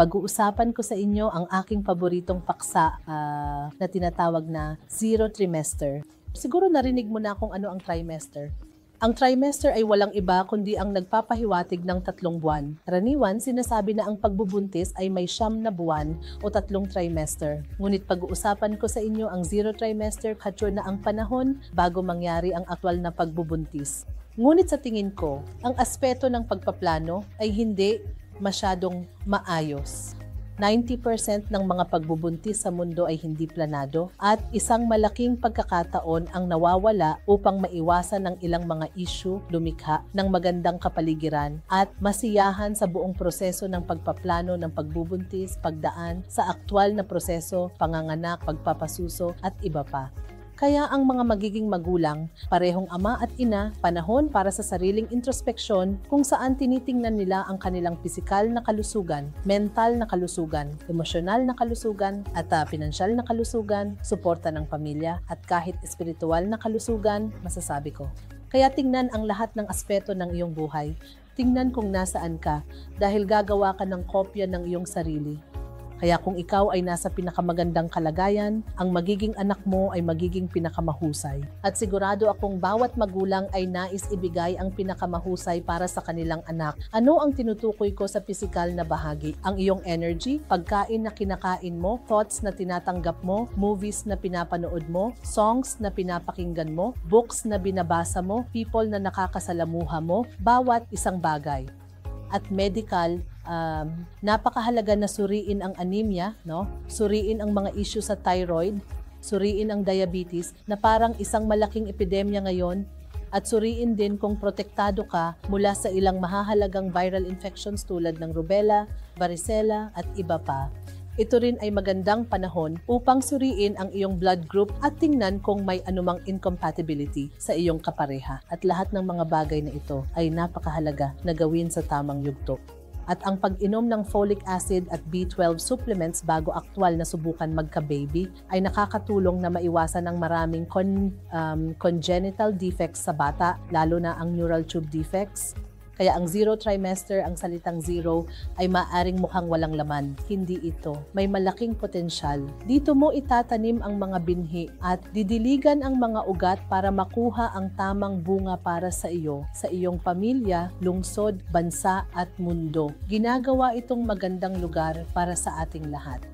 Pag-uusapan ko sa inyo ang aking paboritong paksa na tinatawag na zero trimester. Siguro narinig mo na kung ano ang trimester. Ang trimester ay walang iba kundi ang nagpapahiwatig ng 3 buwan. Karaniwan, sinasabi na ang pagbubuntis ay may 9 na buwan o 3 trimester. Ngunit pag-uusapan ko sa inyo ang zero trimester, mature na ang panahon bago mangyari ang aktwal na pagbubuntis. Ngunit sa tingin ko, ang aspeto ng pagpaplano ay hindi masyadong maayos. 90% ng mga pagbubuntis sa mundo ay hindi planado at isang malaking pagkakataon ang nawawala upang maiwasan ng ilang mga issue lumikha ng magandang kapaligiran at masiyahan sa buong proseso ng pagpaplano ng pagbubuntis, pagdaan sa aktwal na proseso, panganganak, pagpapasuso at iba pa. Kaya ang mga magiging magulang, parehong ama at ina, panahon para sa sariling introspeksyon kung saan tinitingnan nila ang kanilang pisikal na kalusugan, mental na kalusugan, emosyonal na kalusugan, at pinansyal na kalusugan, suporta ng pamilya, at kahit espiritual na kalusugan, masasabi ko. Kaya tingnan ang lahat ng aspeto ng iyong buhay. Tingnan kung nasaan ka dahil gagawa ka ng kopya ng iyong sarili. Kaya kung ikaw ay nasa pinakamagandang kalagayan, ang magiging anak mo ay magiging pinakamahusay. At sigurado akong bawat magulang ay nais ibigay ang pinakamahusay para sa kanilang anak. Ano ang tinutukoy ko sa pisikal na bahagi? Ang iyong energy, pagkain na kinakain mo, thoughts na tinatanggap mo, movies na pinapanood mo, songs na pinapakinggan mo, books na binabasa mo, people na nakakasalamuha mo, bawat isang bagay. At medical, napakahalaga na suriin ang anemia, no? Suriin ang mga issue sa thyroid, suriin ang diabetes na parang isang malaking epidemya ngayon, at suriin din kung protektado ka mula sa ilang mahahalagang viral infections tulad ng rubella, varicella at iba pa. Ito rin ay magandang panahon upang suriin ang iyong blood group at tingnan kung may anumang incompatibility sa iyong kapareha. At lahat ng mga bagay na ito ay napakahalaga na gawin sa tamang yugto. At ang pag-inom ng folic acid at B12 supplements bago aktwal na subukan magka-baby ay nakakatulong na maiwasan ang maraming congenital defects sa bata, lalo na ang neural tube defects. Kaya ang zero trimester, ang salitang zero, ay maaring mukhang walang laman. Hindi ito. May malaking potensyal. Dito mo itatanim ang mga binhi at didiligan ang mga ugat para makuha ang tamang bunga para sa iyo, sa iyong pamilya, lungsod, bansa at mundo. Ginagawa itong magandang lugar para sa ating lahat.